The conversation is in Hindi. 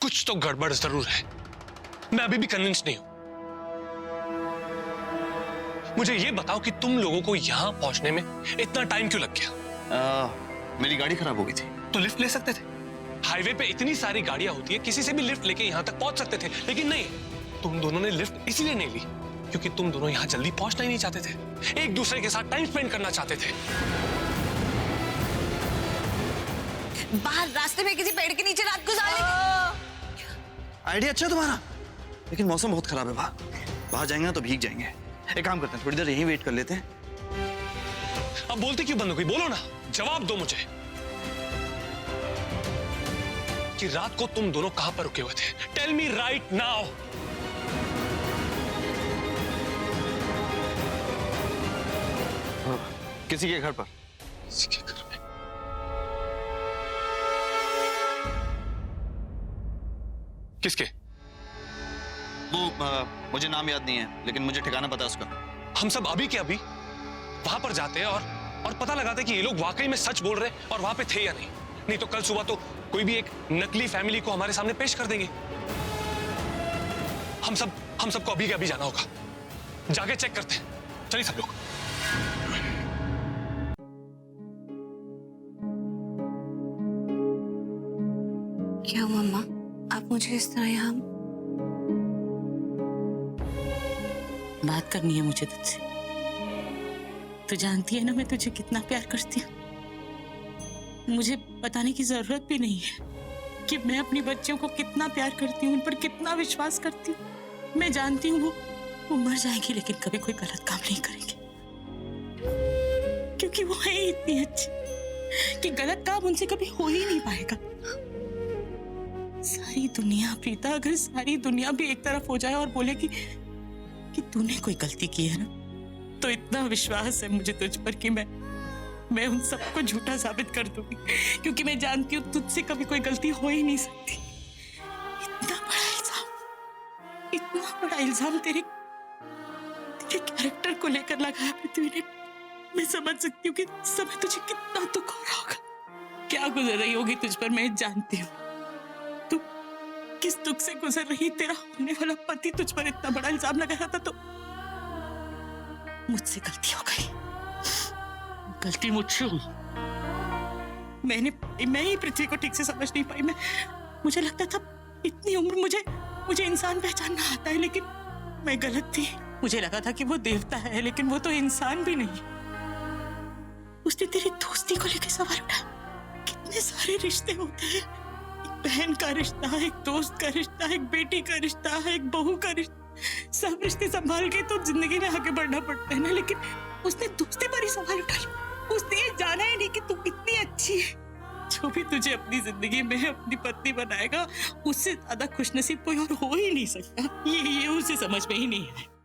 कुछ तो गड़बड़ जरूर है। मैं अभी भी कन्विंस नहीं हूं। मुझे ये बताओ कि तुम लोगों को यहां पहुंचने में इतना टाइम क्यों लग गया? मेरी गाड़ी खराब हो गई थी। तो लिफ्ट ले सकते थे। हाईवे पे इतनी सारी गाड़ियां होती है, किसी से भी लिफ्ट लेके यहां तक पहुंच सकते थे, लेकिन नहीं, तुम दोनों ने लिफ्ट इसलिए नहीं ली क्योंकि तुम दोनों यहां जल्दी पहुंचना ही नहीं चाहते थे, एक दूसरे के साथ टाइम स्पेंड करना चाहते थे। बाहर रास्ते में किसी पेड़ के नीचे रात गुजारने। आइडिया अच्छा तुम्हारा, लेकिन मौसम बहुत खराब है बाहर जाएंगे ना तो भीग जाएंगे। एक काम करते हैं, थोड़ी देर यहीं वेट कर लेते हैं। अब बोलते क्यों बंद हो गई? बोलो ना, जवाब दो मुझे कि रात को तुम दोनों कहां पर रुके हुए थे। Tell me right now. किसी के घर पर। किसी के घर में? किसके? वो मुझे नाम याद नहीं है, लेकिन मुझे ठिकाना पता है उसका। हम सब अभी के अभी वहां पर जाते हैं और पता लगाते हैं कि ये लोग वाकई में सच बोल रहे हैं और वहां पे थे या नहीं। नहीं तो कल सुबह तो कोई भी एक नकली फैमिली को हमारे सामने पेश कर देंगे। हम सबको अभी के अभी जाना होगा। जाके चेक करते हैं। चलिए सब लोग। क्या हुआ अम्मा, आप मुझे इस तरह यहाँ? बात करनी है मुझे तुझसे। तू जानती है ना मैं तुझे कितना प्यार करती हूँ। मुझे बताने की जरूरत भी नहीं है कि मैं अपनी बच्चियों को कितना प्यार करती हूँ, उन पर कितना विश्वास करती हूँ। मैं जानती हूँ वो मर जाएंगी लेकिन कभी कोई गलत काम नहीं करेंगे, क्योंकि वो है इतनी अच्छी कि गलत काम उनसे कभी हो ही नहीं पाएगा। सारी दुनिया प्रीता, अगर सारी दुनिया भी एक तरफ हो जाए और बोले कि तूने कोई गलती की है ना, तो इतना विश्वास है मुझे तुझ पर कि मैं उन सबको झूठा साबित कर दूंगी, क्योंकि मैं जानती हूँ तुझसे कभी कोई गलती हो ही नहीं सकती। इतना बड़ा इल्जाम तेरे कैरेक्टर को लेकर लगाया पृथ्वी ने। मैं समझ सकती हूँ कि समय तुझे कितना दुख हो रहा होगा, क्या गुजर रही होगी तुझ पर, मैं जानती हूँ। तू किस दुख से गुजर रही। तेरा होने वाला पति तुझ पर इतना बड़ा इल्जाम लगा रहा था तो मुझसे गलती हो गई। गलती मुझसे हुई। मैं ही पृथ्वी को ठीक से समझ नहीं पाई। मुझे लगता था इतनी उम्र मुझे इंसान पहचानना आता है, लेकिन मैं गलत थी। मुझे लगा था कि वो देवता है, लेकिन वो तो इंसान भी नहीं। उसने तेरी दोस्ती को लेकर सवाल उठाया। कितने सारे रिश्ते होते हैं, एक बहन का रिश्ता, एक दोस्त का रिश्ता, एक बेटी का रिश्ता, एक बहू का रिश्ता। सब रिश्ते संभाल के तो जिंदगी में आगे बढ़ना पड़ता है ना, लेकिन उसने दोस्ती पर ही सवाल उठा लिया। उसने ये जाना ही नहीं कि तू कितनी अच्छी है। जो भी तुझे अपनी जिंदगी में अपनी पत्नी बनाएगा, उससे ज्यादा खुशनसीब कोई और हो ही नहीं सकता। ये उसे समझ में ही नहीं आया।